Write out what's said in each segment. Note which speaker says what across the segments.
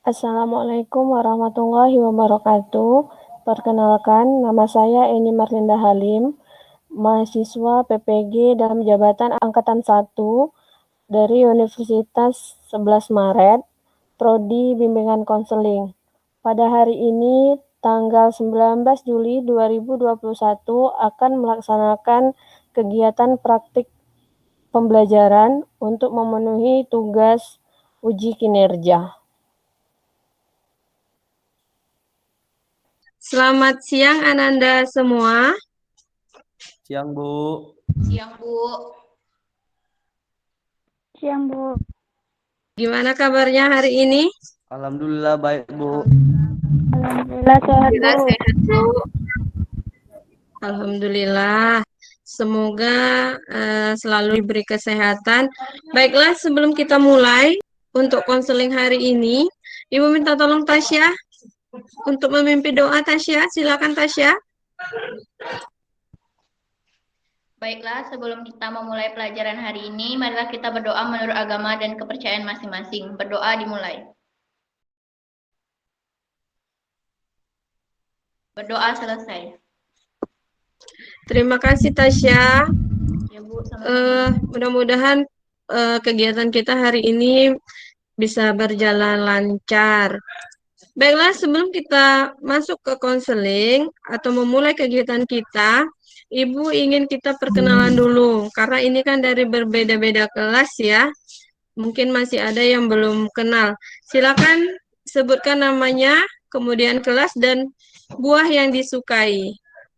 Speaker 1: Assalamualaikum warahmatullahi wabarakatuh. Perkenalkan, nama saya Eni Marlinda Halim, mahasiswa PPG dalam jabatan Angkatan 1 dari Universitas 11 Maret, Prodi Bimbingan Konseling. Pada hari ini, tanggal 19 Juli 2021 akan melaksanakan kegiatan praktik pembelajaran untuk memenuhi tugas uji kinerja.
Speaker 2: Selamat siang Ananda semua.
Speaker 3: Siang, Bu.
Speaker 4: Siang, Bu.
Speaker 1: Siang, Bu.
Speaker 2: Gimana kabarnya hari ini?
Speaker 3: Alhamdulillah baik, Bu.
Speaker 1: Alhamdulillah sehat, Bu.
Speaker 2: Sehat, Bu. Alhamdulillah. Semoga selalu diberi kesehatan. Baiklah, sebelum kita mulai untuk konseling hari ini, Ibu minta tolong Tasya untuk memimpin doa. Tasya, silakan Tasya.
Speaker 4: Baiklah, sebelum kita memulai pelajaran hari ini, marilah kita berdoa menurut agama dan kepercayaan masing-masing. Berdoa dimulai. Berdoa selesai.
Speaker 2: Terima kasih Tasya.
Speaker 4: Ya, Bu, sama-sama.
Speaker 2: Mudah-mudahan kegiatan kita hari ini bisa berjalan lancar. Baiklah, sebelum kita masuk ke konseling atau memulai kegiatan kita, Ibu ingin kita perkenalan dulu, karena ini kan dari berbeda-beda kelas ya. Mungkin masih ada yang belum kenal. Silakan sebutkan namanya, kemudian kelas, dan buah yang disukai.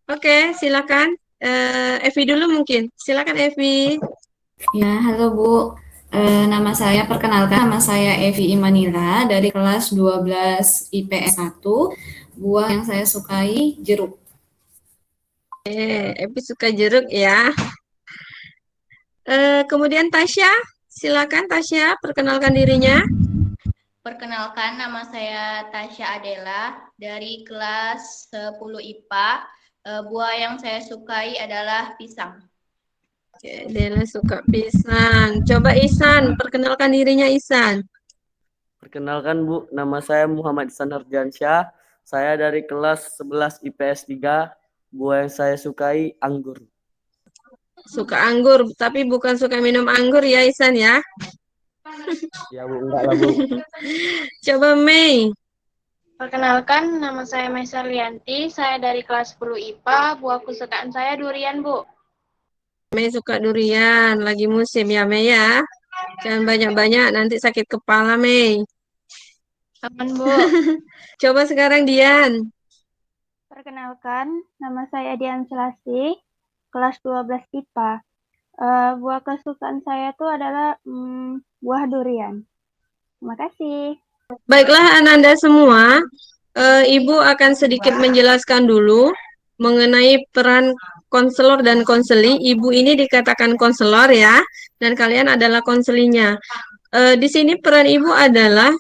Speaker 2: Oke, silakan. Evi dulu mungkin. Silakan Evi.
Speaker 5: Ya, halo Bu. Nama saya, perkenalkan, nama saya Evi Imanila dari kelas 12 IPS 1. Buah yang saya sukai jeruk.
Speaker 2: Evi suka jeruk ya. Kemudian Tasya, silakan Tasya perkenalkan dirinya.
Speaker 4: Perkenalkan, nama saya Tasya Adela dari kelas 10 IPA. Buah yang saya sukai adalah pisang.
Speaker 2: Oke, Adela suka pisang. Coba Ihsan, perkenalkan dirinya Ihsan.
Speaker 3: Perkenalkan, Bu, nama saya Muhammad Ihsan Harjansyah. Saya dari kelas 11 IPS 3. Buah yang saya sukai anggur.
Speaker 2: Suka anggur, tapi bukan suka minum anggur ya Ihsan ya.
Speaker 3: Ya, Bu, enggak lah, Bu.
Speaker 2: Coba Mei.
Speaker 6: Perkenalkan, nama saya Maisa Lianti, saya dari kelas 10 IPA, buah kesukaan saya durian, Bu.
Speaker 2: Mei suka durian, lagi musim ya Mei ya. Jangan banyak-banyak, nanti sakit kepala Mei.
Speaker 6: Aman, Bu.
Speaker 2: Coba sekarang Dian.
Speaker 6: Perkenalkan, nama saya Dian Selasih, kelas 12 IPA. Buah kesukaan saya itu adalah buah durian. Terima kasih.
Speaker 2: Baiklah Ananda semua, Ibu akan sedikit menjelaskan dulu mengenai peran konselor dan konseli. Ibu ini dikatakan konselor ya, dan kalian adalah konselinya. Di sini peran Ibu adalah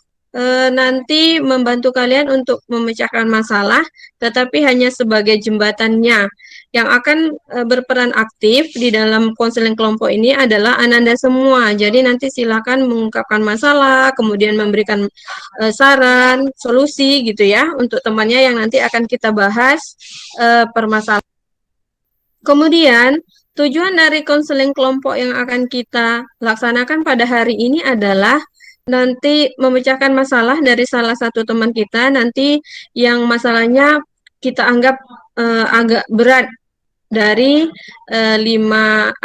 Speaker 2: nanti membantu kalian untuk memecahkan masalah, tetapi hanya sebagai jembatannya. Yang akan berperan aktif di dalam konseling kelompok ini adalah Ananda semua. Jadi nanti silakan mengungkapkan masalah, kemudian memberikan saran, solusi gitu ya untuk temannya yang nanti akan kita bahas permasalahan. Kemudian tujuan dari konseling kelompok yang akan kita laksanakan pada hari ini adalah nanti memecahkan masalah dari salah satu teman kita, nanti yang masalahnya kita anggap agak berat dari 5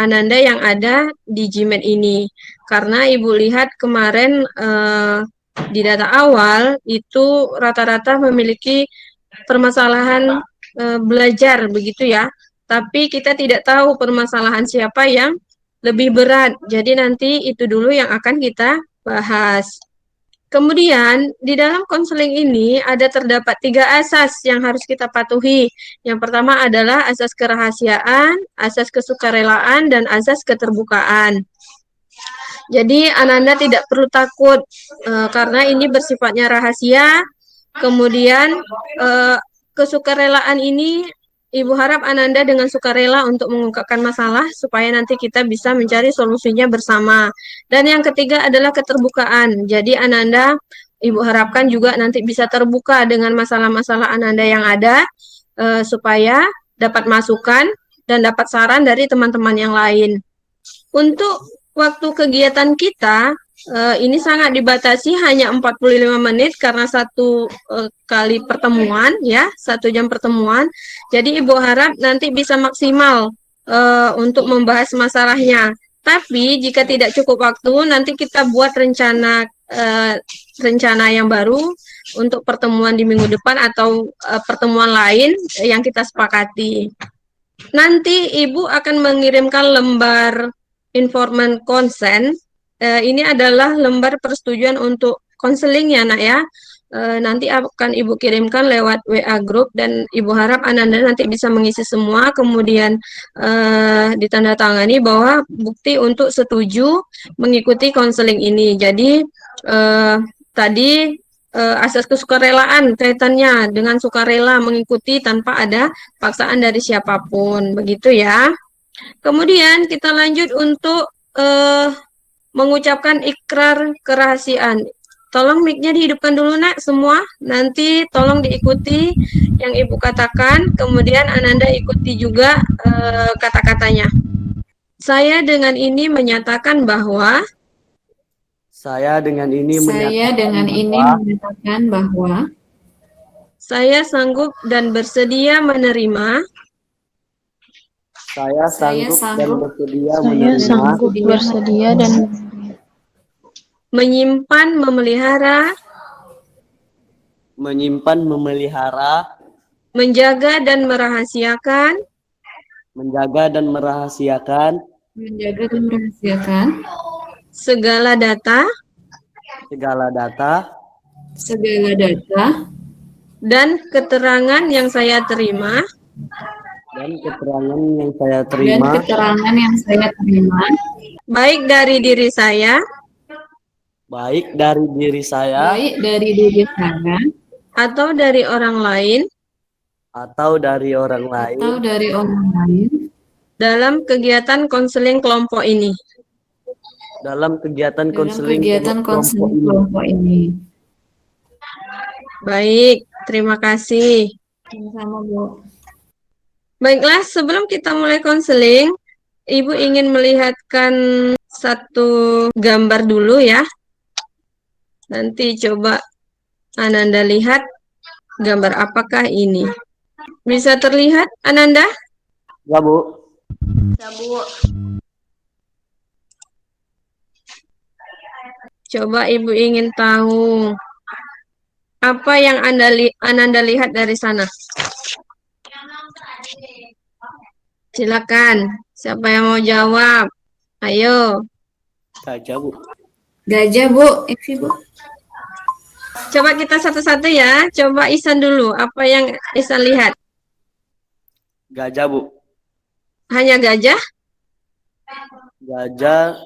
Speaker 2: Ananda yang ada di GMAT ini. Karena Ibu lihat kemarin di data awal itu rata-rata memiliki permasalahan belajar begitu ya. Tapi kita tidak tahu permasalahan siapa yang lebih berat. Jadi nanti itu dulu yang akan kita bahas. Kemudian, di dalam konseling ini ada terdapat 3 asas yang harus kita patuhi. Yang pertama adalah asas kerahasiaan, asas kesukarelaan, dan asas keterbukaan. Jadi, Ananda tidak perlu takut karena ini bersifatnya rahasia. Kemudian, kesukarelaan ini Ibu harap Ananda dengan sukarela untuk mengungkapkan masalah supaya nanti kita bisa mencari solusinya bersama. Dan yang ketiga adalah keterbukaan. Jadi Ananda Ibu harapkan juga nanti bisa terbuka dengan masalah-masalah Ananda yang ada, supaya dapat masukan dan dapat saran dari teman-teman yang lain. Untuk waktu kegiatan kita, ini sangat dibatasi hanya 45 menit karena satu kali pertemuan, ya, 1 jam pertemuan. Jadi Ibu harap nanti bisa maksimal untuk membahas masalahnya. Tapi jika tidak cukup waktu, nanti kita buat rencana yang baru untuk pertemuan di minggu depan atau pertemuan lain yang kita sepakati. Nanti Ibu akan mengirimkan lembar informan konsen. Ini adalah lembar persetujuan untuk konseling ya, Nak ya. Nanti akan Ibu kirimkan lewat WA group dan Ibu harap Ananda nanti bisa mengisi semua, kemudian ditandatangani bahwa bukti untuk setuju mengikuti konseling ini. Jadi tadi asas kesukarelaan kaitannya dengan sukarela mengikuti tanpa ada paksaan dari siapapun, begitu ya. Kemudian kita lanjut untuk mengucapkan ikrar kerahasiaan. Tolong mic-nya dihidupkan dulu, Nak, semua. Nanti tolong diikuti yang Ibu katakan, kemudian Ananda ikuti juga kata-katanya. Saya dengan ini menyatakan bahwa
Speaker 3: Saya dengan ini
Speaker 5: menyatakan bahwa
Speaker 2: saya sanggup dan bersedia menerima
Speaker 3: saya sanggup dan bersedia
Speaker 1: Saya
Speaker 3: menerima
Speaker 1: sanggup bersedia dan
Speaker 2: menyimpan,
Speaker 3: memelihara,
Speaker 2: menjaga dan merahasiakan
Speaker 3: menjaga dan merahasiakan
Speaker 2: segala data
Speaker 3: segala data
Speaker 2: dan keterangan yang saya terima
Speaker 3: dan keterangan yang saya terima
Speaker 2: baik dari diri saya
Speaker 3: baik dari diri saya
Speaker 2: atau dari orang lain
Speaker 3: atau dari orang lain
Speaker 2: dalam kegiatan konseling kelompok ini.
Speaker 3: dalam kegiatan konseling
Speaker 5: kelompok ini.
Speaker 2: Baik, terima kasih.
Speaker 5: Sama-sama, Bu.
Speaker 2: Baiklah, sebelum kita mulai konseling, Ibu ingin melihatkan satu gambar dulu ya. Nanti coba Ananda lihat gambar apakah ini. Bisa terlihat, Ananda?
Speaker 3: Ya, Bu.
Speaker 4: Ya, Bu.
Speaker 2: Coba Ibu ingin tahu apa yang Ananda lihat dari sana. Silakan, siapa yang mau jawab? Ayo.
Speaker 3: Gajah, Bu.
Speaker 5: Gajah, Bu. Evi, Bu.
Speaker 2: Coba kita satu-satu ya. Coba Ihsan dulu. Apa yang Ihsan lihat?
Speaker 3: Gajah, Bu.
Speaker 2: Hanya gajah?
Speaker 3: Gajah,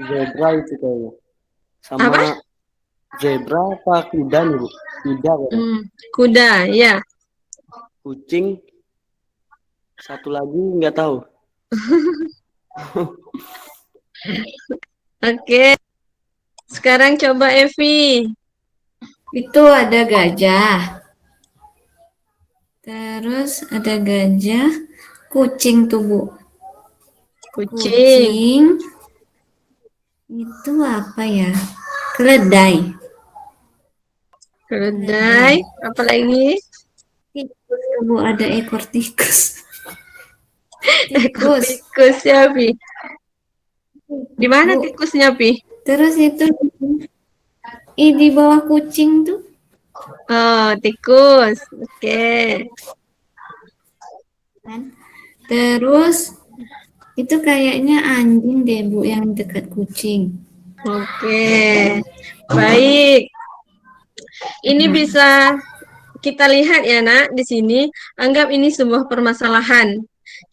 Speaker 3: zebra itu kayaknya. Sama
Speaker 2: Apa?
Speaker 3: zebra apa kuda nih, Bu? Kuda kayaknya.
Speaker 2: Kuda, ya.
Speaker 3: Kucing. Satu lagi nggak tahu.
Speaker 2: Oke. Sekarang coba Evi.
Speaker 5: Itu ada gajah. Terus ada gajah, kucing tuh, Bu.
Speaker 2: Kucing.
Speaker 5: Itu apa ya? Keledai.
Speaker 2: Keledai. Apa lagi?
Speaker 5: Tikus, Bu, ada ekor tikus.
Speaker 2: Ekor
Speaker 5: Tikus.
Speaker 2: tikus ya, Pi. Di mana
Speaker 5: Bu.
Speaker 2: tikusnya, Pi?
Speaker 5: Terus itu di bawah kucing tuh.
Speaker 2: Oh, tikus. Oke.
Speaker 5: Kan? Terus itu kayaknya anjing deh, Bu, yang dekat kucing.
Speaker 2: Oke. Baik. Ini bisa kita lihat ya, Nak, di sini. Anggap ini sebuah permasalahan.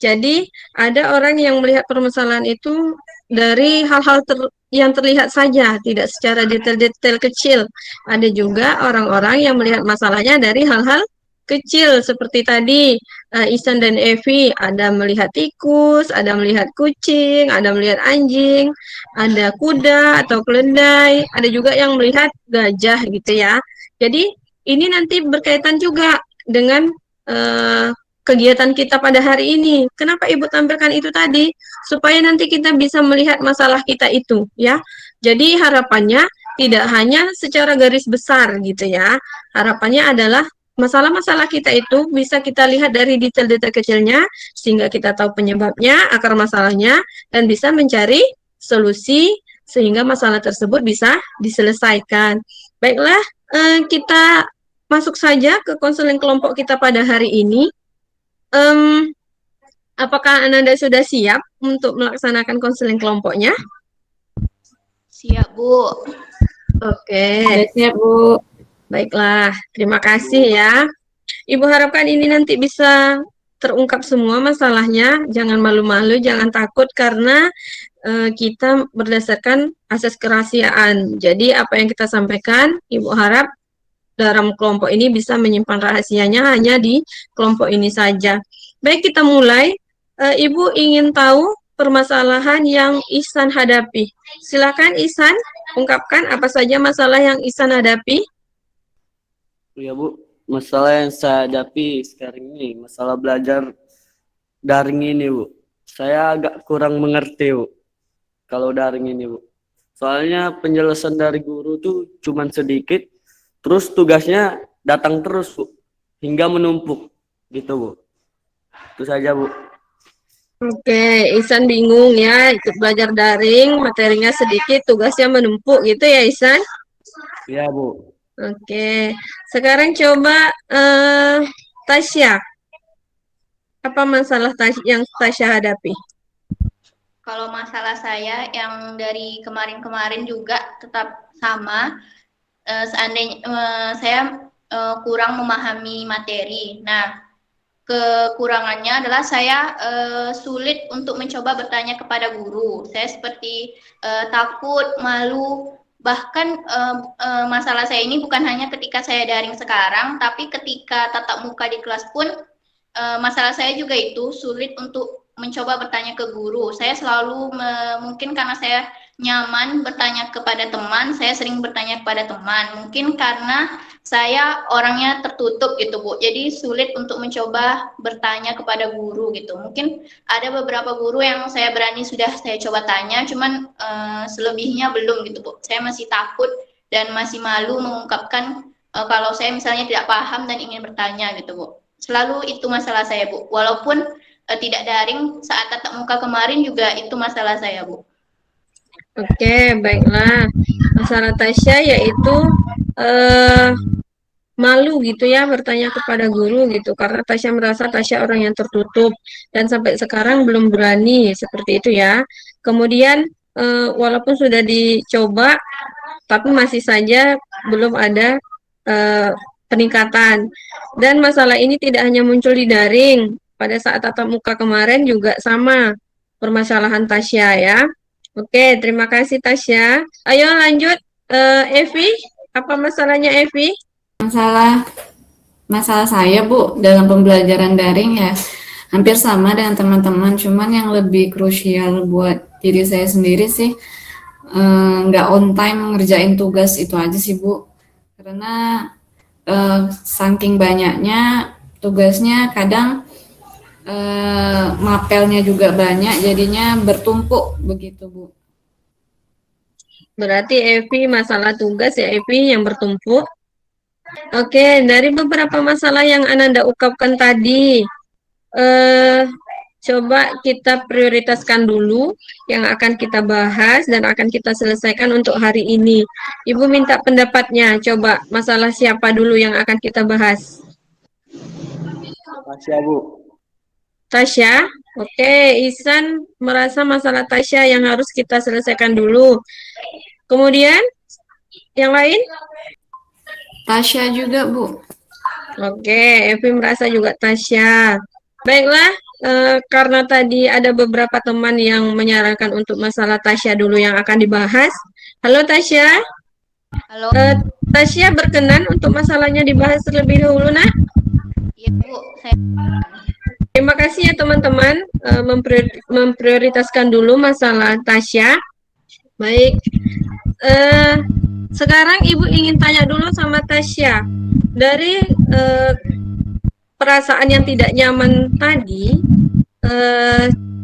Speaker 2: Jadi, ada orang yang melihat permasalahan itu dari hal-hal yang terlihat saja, tidak secara detail-detail kecil. Ada juga orang-orang yang melihat masalahnya dari hal-hal kecil seperti tadi Ihsan dan Evi ada melihat tikus, ada melihat kucing, ada melihat anjing, ada kuda atau keledai, ada juga yang melihat gajah gitu ya. Jadi ini nanti berkaitan juga dengan kegiatan kita pada hari ini. Kenapa Ibu tampilkan itu tadi? Supaya nanti kita bisa melihat masalah kita itu ya. Jadi harapannya tidak hanya secara garis besar gitu ya. Harapannya adalah masalah-masalah kita itu bisa kita lihat dari detail-detail kecilnya sehingga kita tahu penyebabnya, akar masalahnya, dan bisa mencari solusi sehingga masalah tersebut bisa diselesaikan. Baiklah, kita masuk saja ke konseling kelompok kita pada hari ini. Apakah Ananda sudah siap untuk melaksanakan konseling kelompoknya?
Speaker 4: Siap, Bu.
Speaker 2: Oke.
Speaker 5: Sudah siap, Bu.
Speaker 2: Baiklah, terima kasih ya. Ibu harapkan ini nanti bisa terungkap semua masalahnya. Jangan malu-malu, jangan takut karena kita berdasarkan asas kerahasiaan. Jadi apa yang kita sampaikan, Ibu harap dalam kelompok ini bisa menyimpan rahasianya hanya di kelompok ini saja. Baik, kita mulai. Ibu ingin tahu permasalahan yang Ihsan hadapi. Silakan Ihsan, ungkapkan apa saja masalah yang Ihsan hadapi.
Speaker 3: Ya Bu, masalah yang saya hadapi sekarang ini, masalah belajar daring ini Bu. Saya agak kurang mengerti Bu, kalau daring ini Bu. Soalnya penjelasan dari guru tuh cuman sedikit, terus tugasnya datang terus Bu, hingga menumpuk gitu Bu. Itu saja Bu.
Speaker 2: Oke, Ihsan bingung ya, ikut belajar daring, materinya sedikit, tugasnya menumpuk gitu ya Ihsan?
Speaker 3: Iya Bu.
Speaker 2: Oke, sekarang coba Tasya. Apa masalah yang Tasya hadapi?
Speaker 4: Kalau masalah saya yang dari kemarin-kemarin juga tetap sama, seandainya saya kurang memahami materi. Nah, kekurangannya adalah saya sulit untuk mencoba bertanya kepada guru. Saya seperti takut, malu. Bahkan masalah saya ini bukan hanya ketika saya daring sekarang, tapi ketika tatap muka di kelas pun masalah saya juga itu sulit untuk mencoba bertanya ke guru. Saya selalu mungkin karena saya nyaman bertanya kepada teman, saya sering bertanya kepada teman. Mungkin karena saya orangnya tertutup gitu Bu, jadi sulit untuk mencoba bertanya kepada guru gitu. Mungkin ada beberapa guru yang saya berani sudah saya coba tanya, cuman selebihnya belum gitu Bu. Saya masih takut dan masih malu mengungkapkan kalau saya misalnya tidak paham dan ingin bertanya gitu Bu. Selalu itu masalah saya Bu, walaupun tidak daring saat tatap muka kemarin juga itu masalah saya Bu.
Speaker 2: Oke, baiklah. Masalah Tasya yaitu malu gitu ya bertanya kepada guru gitu karena Tasya merasa Tasya orang yang tertutup dan sampai sekarang belum berani seperti itu ya. Kemudian walaupun sudah dicoba tapi masih saja belum ada peningkatan. Dan masalah ini tidak hanya muncul di daring, pada saat tatap muka kemarin juga sama permasalahan Tasya ya. Oke, terima kasih Tasya. Ayo lanjut Evi, apa masalahnya Evi?
Speaker 5: Masalah saya Bu dalam pembelajaran daring ya hampir sama dengan teman-teman, cuman yang lebih krusial buat diri saya sendiri sih nggak on time ngerjain tugas itu aja sih Bu, karena saking banyaknya tugasnya kadang mapelnya juga banyak jadinya bertumpuk begitu Bu.
Speaker 2: Berarti Evi masalah tugas ya Evi yang bertumpuk. Oke, dari beberapa masalah yang Ananda ungkapkan tadi, coba kita prioritaskan dulu yang akan kita bahas dan akan kita selesaikan untuk hari ini. Ibu minta pendapatnya, coba masalah siapa dulu yang akan kita bahas?
Speaker 3: Tasya Bu.
Speaker 2: Tasya, oke, Ihsan merasa masalah Tasya yang harus kita selesaikan dulu. Kemudian, yang lain?
Speaker 5: Tasya juga Bu.
Speaker 2: Oke, Evi merasa juga Tasya. Baiklah, karena tadi ada beberapa teman yang menyarankan untuk masalah Tasya dulu yang akan dibahas. Halo Tasya.
Speaker 4: Halo.
Speaker 2: Tasya berkenan untuk masalahnya dibahas terlebih dahulu, Nak?
Speaker 4: Iya, Bu. Saya
Speaker 2: Terima kasih ya teman-teman, memprioritaskan dulu masalah Tasya. Baik, sekarang Ibu ingin tanya dulu sama Tasya. Dari perasaan yang tidak nyaman tadi,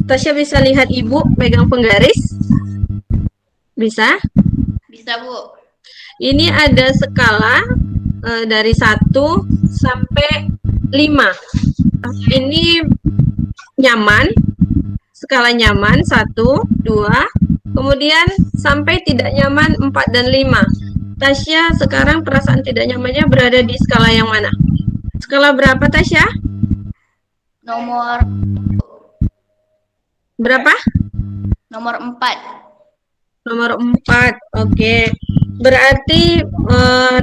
Speaker 2: Tasya bisa lihat Ibu pegang penggaris? Bisa?
Speaker 4: bisa, Bu.
Speaker 2: Ini ada skala dari 1 sampai 5. Ini nyaman, skala nyaman 1, 2, kemudian sampai tidak nyaman 4 dan 5. Tasya sekarang perasaan tidak nyamannya berada di skala yang mana? Skala berapa Tasya?
Speaker 4: Nomor
Speaker 2: Berapa?
Speaker 4: nomor 4.
Speaker 2: Nomor 4. Oke. Berarti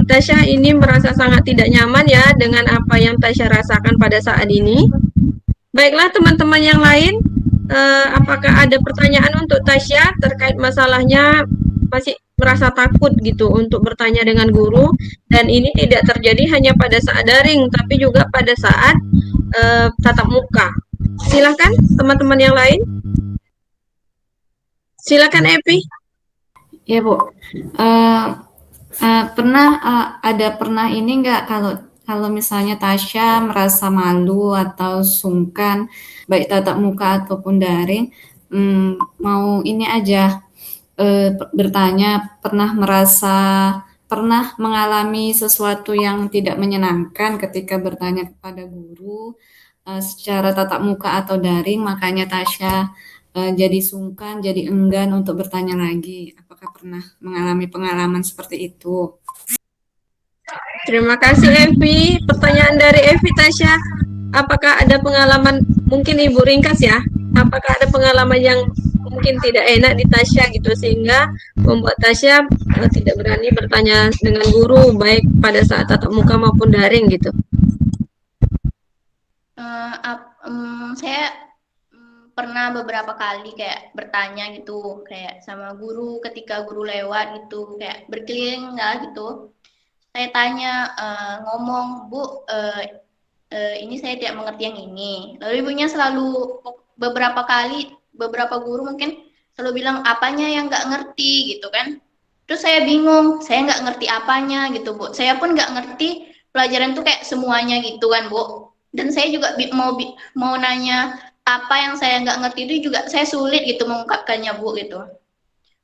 Speaker 2: Tasya ini merasa sangat tidak nyaman ya dengan apa yang Tasya rasakan pada saat ini. Baiklah teman-teman yang lain, apakah ada pertanyaan untuk Tasya terkait masalahnya masih merasa takut gitu untuk bertanya dengan guru, dan ini tidak terjadi hanya pada saat daring tapi juga pada saat tatap muka. Silakan teman-teman yang lain. Silakan Epi.
Speaker 5: Ya Bu, pernah ini enggak kalau misalnya Tasya merasa malu atau sungkan baik tatap muka ataupun daring, mau ini aja bertanya, pernah mengalami sesuatu yang tidak menyenangkan ketika bertanya kepada guru secara tatap muka atau daring, makanya Tasya jadi sungkan, jadi enggan untuk bertanya lagi. Apakah pernah mengalami pengalaman seperti itu?
Speaker 2: Terima kasih Evi. Pertanyaan dari Evi Tasya. Apakah ada pengalaman, mungkin Ibu ringkas ya, apakah ada pengalaman yang mungkin tidak enak di Tasya gitu sehingga membuat Tasya tidak berani bertanya dengan guru baik pada saat tatap muka maupun daring gitu?
Speaker 4: Saya pernah beberapa kali kayak bertanya gitu kayak sama guru ketika guru lewat gitu kayak berkeliling lah gitu. Saya tanya ngomong, Bu, ini saya tidak mengerti yang ini. Lalu ibunya selalu beberapa guru mungkin selalu bilang apanya yang nggak ngerti gitu kan. Terus saya bingung, saya nggak ngerti apanya gitu Bu. Saya pun nggak ngerti pelajaran tuh kayak semuanya gitu kan Bu. Dan saya juga mau nanya apa yang saya nggak ngerti itu juga saya sulit gitu mengungkapkannya Bu gitu.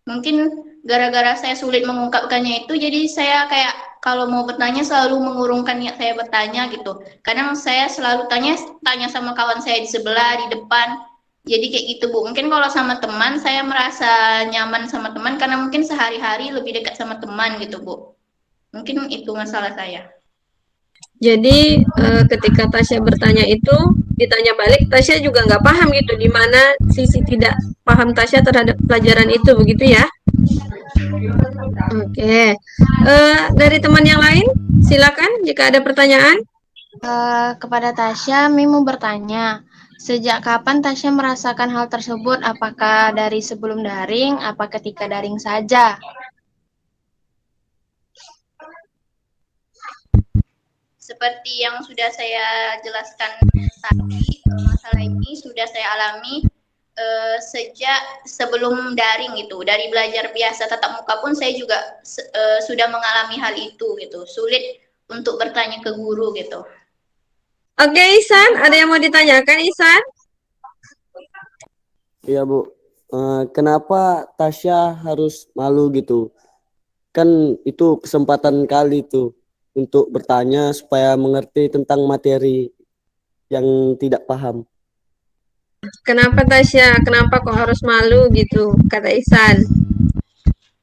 Speaker 4: Mungkin gara-gara saya sulit mengungkapkannya itu jadi saya kayak kalau mau bertanya selalu mengurungkan niat saya bertanya gitu. Kadang saya selalu tanya sama kawan saya di sebelah, di depan. Jadi kayak gitu Bu. Mungkin kalau sama teman saya merasa nyaman sama teman karena mungkin sehari-hari lebih dekat sama teman gitu Bu. Mungkin itu masalah saya.
Speaker 2: Jadi ketika Tasya bertanya itu, ditanya balik, Tasya juga nggak paham gitu di mana sisi tidak paham Tasya terhadap pelajaran itu, begitu ya? Oke. Dari teman yang lain, silakan jika ada pertanyaan.
Speaker 6: Kepada Tasya, Mimi mau bertanya, sejak kapan Tasya merasakan hal tersebut? Apakah dari sebelum daring, apa ketika daring saja?
Speaker 4: Seperti yang sudah saya jelaskan tadi, masalah ini sudah saya alami sejak sebelum daring gitu. Dari belajar biasa tatap muka pun saya juga sudah mengalami hal itu gitu. Sulit untuk bertanya ke guru gitu.
Speaker 2: Oke, Ihsan, ada yang mau ditanyakan, Ihsan?
Speaker 3: Iya Bu, kenapa Tasya harus malu gitu? Kan itu kesempatan kali tuh untuk bertanya supaya mengerti tentang materi yang tidak paham.
Speaker 2: Kenapa Tasya? Kenapa kok harus malu gitu, kata Ihsan?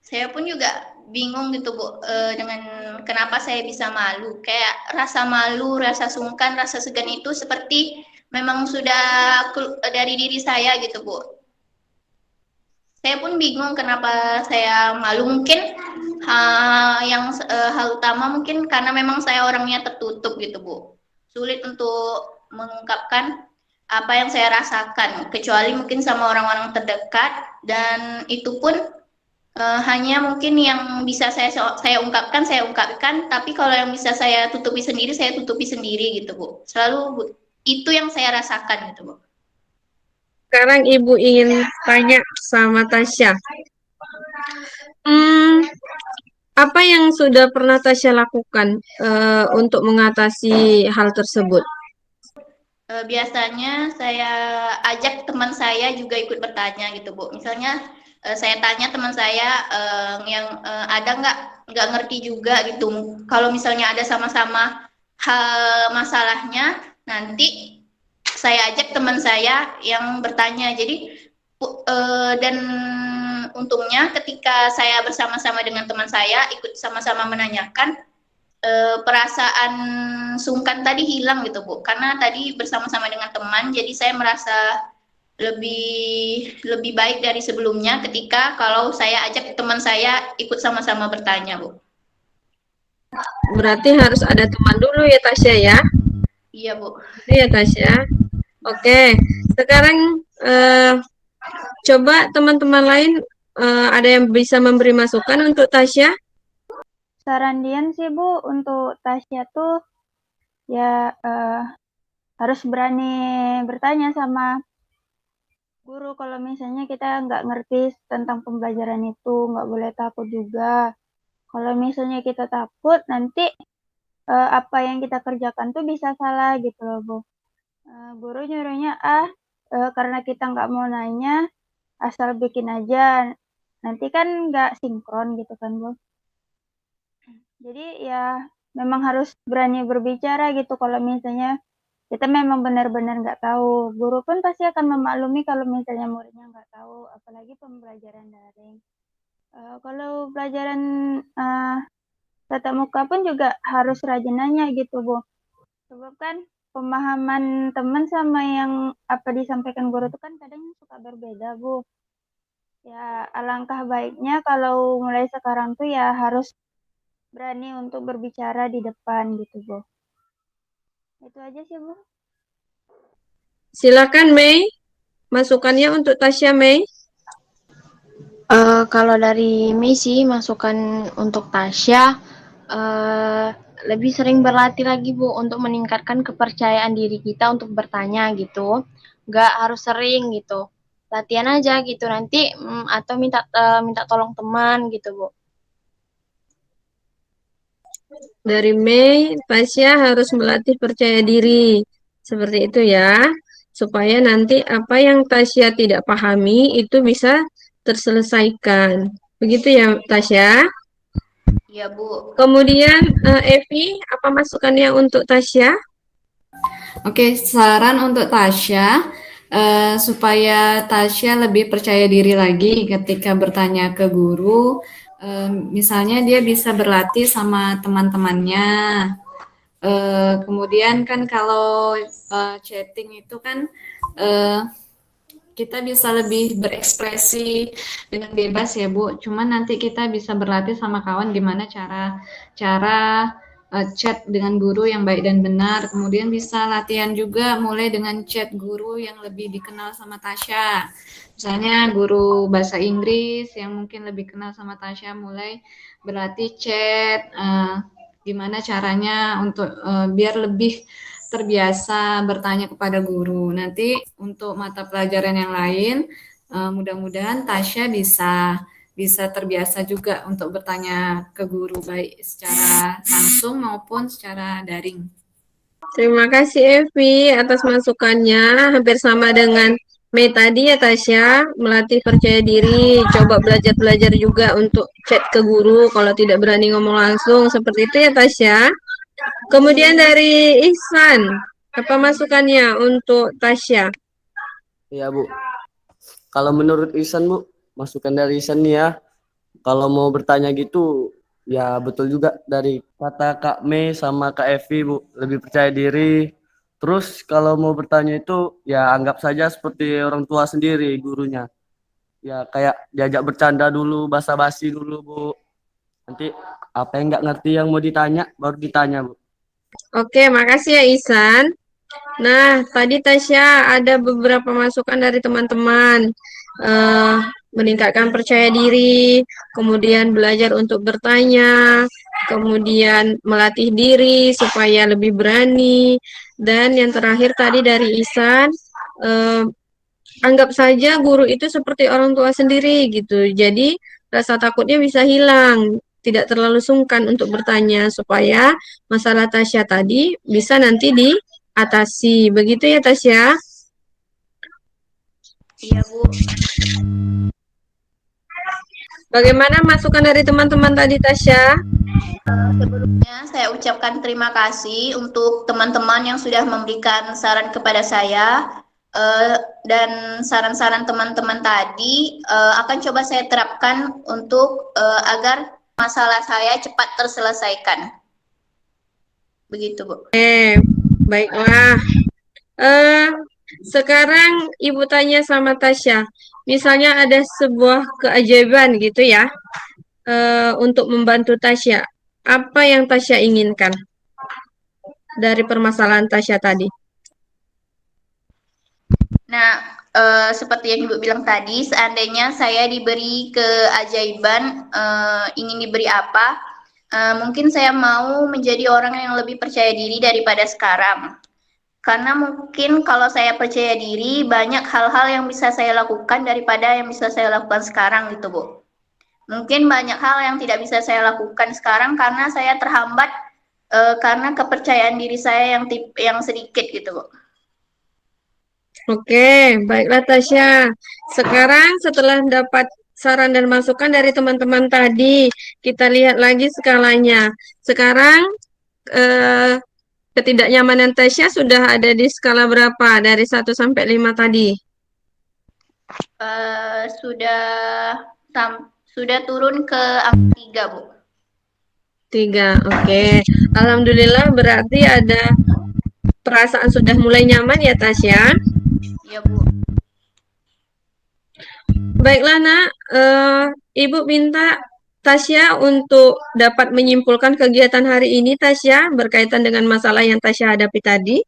Speaker 4: Saya pun juga bingung gitu Bu, dengan kenapa saya bisa malu. Kayak rasa malu, rasa sungkan, rasa segan itu seperti memang sudah dari diri saya gitu Bu. Saya pun bingung kenapa saya malu. Mungkin hal utama mungkin karena memang saya orangnya tertutup gitu Bu. Sulit untuk mengungkapkan apa yang saya rasakan, kecuali mungkin sama orang-orang terdekat, dan itu pun Hanya mungkin yang bisa saya ungkapkan, tapi kalau yang bisa saya tutupi sendiri gitu, Bu. Itu yang saya rasakan gitu, Bu.
Speaker 2: Sekarang Ibu ingin tanya sama Tasya. Apa yang sudah pernah Tasya lakukan untuk mengatasi hal tersebut?
Speaker 4: Biasanya saya ajak teman saya juga ikut bertanya gitu, Bu. Misalnya saya tanya teman saya yang ada nggak ngerti juga gitu. Kalau misalnya ada sama-sama hal masalahnya, nanti saya ajak teman saya yang bertanya. Jadi dan untungnya ketika saya bersama-sama dengan teman saya ikut sama-sama menanyakan, perasaan sungkan tadi hilang gitu, Bu. Karena tadi bersama-sama dengan teman, jadi saya merasa lebih baik dari sebelumnya ketika kalau saya ajak teman saya ikut sama-sama bertanya, Bu.
Speaker 2: Berarti harus ada teman dulu ya Tasya ya?
Speaker 4: Iya, Bu.
Speaker 2: Iya Tasya. Oke, sekarang coba teman-teman lain ada yang bisa memberi masukan untuk Tasya?
Speaker 1: Saran Dian sih Bu, untuk Tasya tuh ya harus berani bertanya sama guru kalau misalnya kita nggak ngerti tentang pembelajaran itu, nggak boleh takut juga. Kalau misalnya kita takut, nanti apa yang kita kerjakan tuh bisa salah gitu loh Bu. Guru nyuruhnya karena kita nggak mau nanya, asal bikin aja. Nanti kan nggak sinkron gitu kan Bu. Jadi ya memang harus berani berbicara gitu kalau misalnya kita memang benar-benar nggak tahu. Guru pun pasti akan memaklumi kalau misalnya muridnya nggak tahu, apalagi pembelajaran daring. Kalau pelajaran tatap muka pun juga harus rajin nanya gitu, Bu. Sebab kan pemahaman teman sama yang apa disampaikan guru itu kan kadang suka berbeda, Bu. Ya, alangkah baiknya kalau mulai sekarang tuh ya harus berani untuk berbicara di depan gitu, Bu. Itu aja sih, Bu.
Speaker 2: Silakan Mei, masukannya untuk Tasya Mei.
Speaker 6: Kalau dari Mei sih masukan untuk Tasya lebih sering berlatih lagi Bu untuk meningkatkan kepercayaan diri kita untuk bertanya gitu. Nggak harus sering gitu. Latihan aja gitu nanti atau minta tolong teman gitu Bu.
Speaker 2: Dari Mei, Tasya harus melatih percaya diri. Seperti itu ya. Supaya nanti apa yang Tasya tidak pahami itu bisa terselesaikan. Begitu ya Tasya.
Speaker 4: Iya, Bu.
Speaker 2: Kemudian Evi, apa masukannya untuk Tasya?
Speaker 5: Oke, saran untuk Tasya supaya Tasya lebih percaya diri lagi ketika bertanya ke guru. Misalnya dia bisa berlatih sama teman-temannya. Kemudian kan kalau chatting itu kan kita bisa lebih berekspresi dengan bebas ya Bu. Cuman nanti kita bisa berlatih sama kawan gimana cara chat dengan guru yang baik dan benar. Kemudian bisa latihan juga mulai dengan chat guru yang lebih dikenal sama Tasya. Misalnya guru bahasa Inggris yang mungkin lebih kenal sama Tasya mulai berlatih chat. Gimana caranya untuk biar lebih terbiasa bertanya kepada guru. Nanti untuk mata pelajaran yang lain, mudah-mudahan Tasya bisa terbiasa juga untuk bertanya ke guru baik secara langsung maupun secara daring.
Speaker 2: Terima kasih Evi atas masukannya. Hampir sama dengan Mei tadi ya Tasya, melatih percaya diri, coba belajar-belajar juga untuk chat ke guru kalau tidak berani ngomong langsung, seperti itu ya Tasya. Kemudian dari Ihsan, apa masukannya untuk Tasya?
Speaker 3: Iya, Bu. Kalau menurut Ihsan, Bu, masukan dari Ihsan nih ya, kalau mau bertanya gitu, ya betul juga dari kata Kak Mei sama Kak Evi, Bu, lebih percaya diri. Terus kalau mau bertanya itu, ya anggap saja seperti orang tua sendiri gurunya. Ya kayak diajak bercanda dulu, basa-basi dulu, Bu. Nanti apa yang nggak ngerti yang mau ditanya, baru ditanya, Bu.
Speaker 2: Oke, makasih ya Ihsan. Nah, tadi Tasya ada beberapa masukan dari teman-teman. meningkatkan percaya diri, kemudian belajar untuk bertanya, kemudian melatih diri supaya lebih berani, dan yang terakhir tadi dari Ihsan, anggap saja guru itu seperti orang tua sendiri gitu. Jadi rasa takutnya bisa hilang, tidak terlalu sungkan untuk bertanya supaya masalah Tasya tadi bisa nanti diatasi. Begitu ya Tasya?
Speaker 4: Iya, Bu.
Speaker 2: Bagaimana masukan dari teman-teman tadi Tasya?
Speaker 4: Sebelumnya saya ucapkan terima kasih untuk teman-teman yang sudah memberikan saran kepada saya, dan saran-saran teman-teman tadi akan coba saya terapkan untuk agar masalah saya cepat terselesaikan. Begitu, Bu.
Speaker 2: Baiklah. Sekarang Ibu tanya sama Tasya, misalnya ada sebuah keajaiban gitu ya, untuk membantu Tasya. Apa yang Tasya inginkan dari permasalahan Tasya tadi?
Speaker 4: Nah, seperti yang Ibu bilang tadi, seandainya saya diberi keajaiban, ingin diberi apa, mungkin saya mau menjadi orang yang lebih percaya diri daripada sekarang. Karena mungkin kalau saya percaya diri, banyak hal-hal yang bisa saya lakukan daripada yang bisa saya lakukan sekarang gitu, Bu. Mungkin banyak hal yang tidak bisa saya lakukan sekarang karena saya terhambat karena kepercayaan diri saya yang sedikit gitu, Bu.
Speaker 2: Oke, baiklah Tasya. Sekarang setelah dapat saran dan masukan dari teman-teman tadi, kita lihat lagi skalanya. Sekarang ketidaknyamanan Tasya sudah ada di skala berapa dari 1 sampai 5 tadi?
Speaker 4: Sudah turun ke angka 3, Bu.
Speaker 2: 3, oke. Alhamdulillah berarti ada perasaan sudah mulai nyaman ya Tasya?
Speaker 4: Iya, Bu.
Speaker 2: Baiklah Nak, Ibu minta Tasya untuk dapat menyimpulkan kegiatan hari ini Tasya berkaitan dengan masalah yang Tasya hadapi tadi.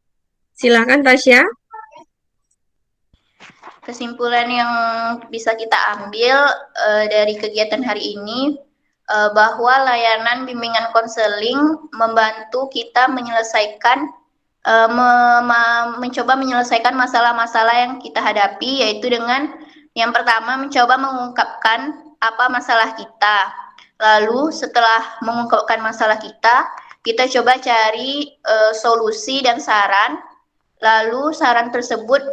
Speaker 2: Silakan Tasya.
Speaker 4: Kesimpulan yang bisa kita ambil dari kegiatan hari ini bahwa layanan bimbingan konseling membantu kita menyelesaikan mencoba menyelesaikan masalah-masalah yang kita hadapi, yaitu dengan yang pertama mencoba mengungkapkan apa masalah kita. Lalu setelah mengungkapkan masalah kita coba cari solusi dan saran. Lalu saran tersebut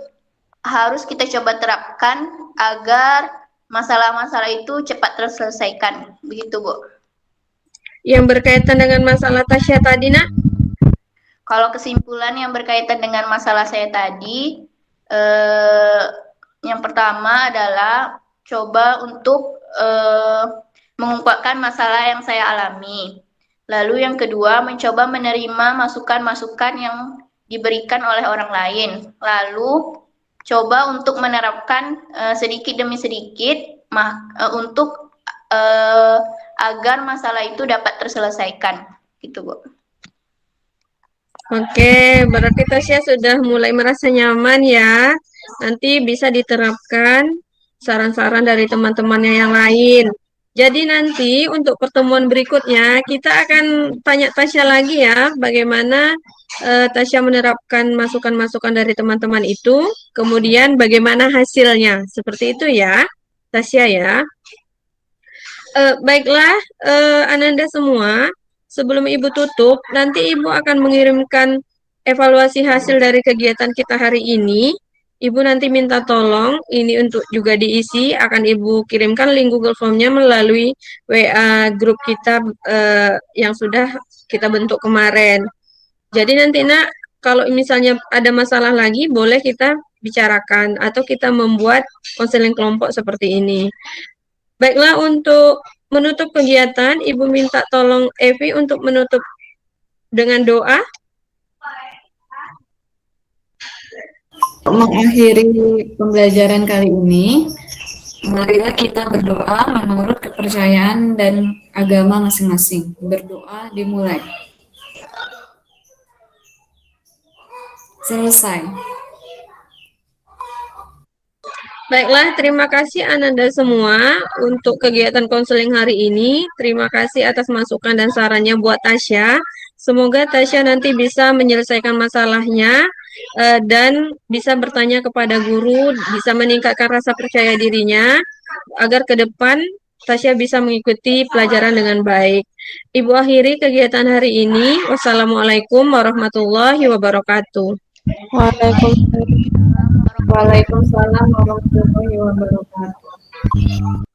Speaker 4: harus kita coba terapkan agar masalah-masalah itu cepat terselesaikan. Begitu, Bu.
Speaker 2: Yang berkaitan dengan masalah Tasya tadi, Nak?
Speaker 4: Kalau kesimpulan yang berkaitan dengan masalah saya tadi, yang pertama adalah coba untuk mengungkapkan masalah yang saya alami. Lalu yang kedua, mencoba menerima masukan-masukan yang diberikan oleh orang lain. Lalu coba untuk menerapkan sedikit demi sedikit untuk agar masalah itu dapat terselesaikan. Gitu, Bu.
Speaker 2: Oke, berarti Tasya sudah mulai merasa nyaman ya. Nanti bisa diterapkan saran-saran dari teman-temannya yang lain. Jadi nanti untuk pertemuan berikutnya kita akan tanya Tasya lagi ya, bagaimana Tasya menerapkan masukan-masukan dari teman-teman itu, kemudian bagaimana hasilnya. Seperti itu ya, Tasya ya. Baiklah, Ananda semua. Sebelum Ibu tutup, nanti Ibu akan mengirimkan evaluasi hasil dari kegiatan kita hari ini. Ibu nanti minta tolong, ini untuk juga diisi, akan Ibu kirimkan link Google Form-nya melalui WA grup kita yang sudah kita bentuk kemarin. Jadi nanti Nak, kalau misalnya ada masalah lagi, boleh kita bicarakan atau kita membuat konseling kelompok seperti ini. Baiklah, untuk menutup kegiatan, Ibu minta tolong Evi untuk menutup dengan doa.
Speaker 5: Mengakhiri pembelajaran kali ini, marilah kita berdoa menurut kepercayaan dan agama masing-masing. Berdoa dimulai. Selesai.
Speaker 2: Baiklah, terima kasih Ananda semua untuk kegiatan konseling hari ini. Terima kasih atas masukan dan sarannya buat Tasya. Semoga Tasya nanti bisa menyelesaikan masalahnya dan bisa bertanya kepada guru, bisa meningkatkan rasa percaya dirinya agar ke depan Tasya bisa mengikuti pelajaran dengan baik. Ibu akhiri kegiatan hari ini. Wassalamualaikum warahmatullahi wabarakatuh.
Speaker 5: Waalaikumsalam warahmatullahi wabarakatuh.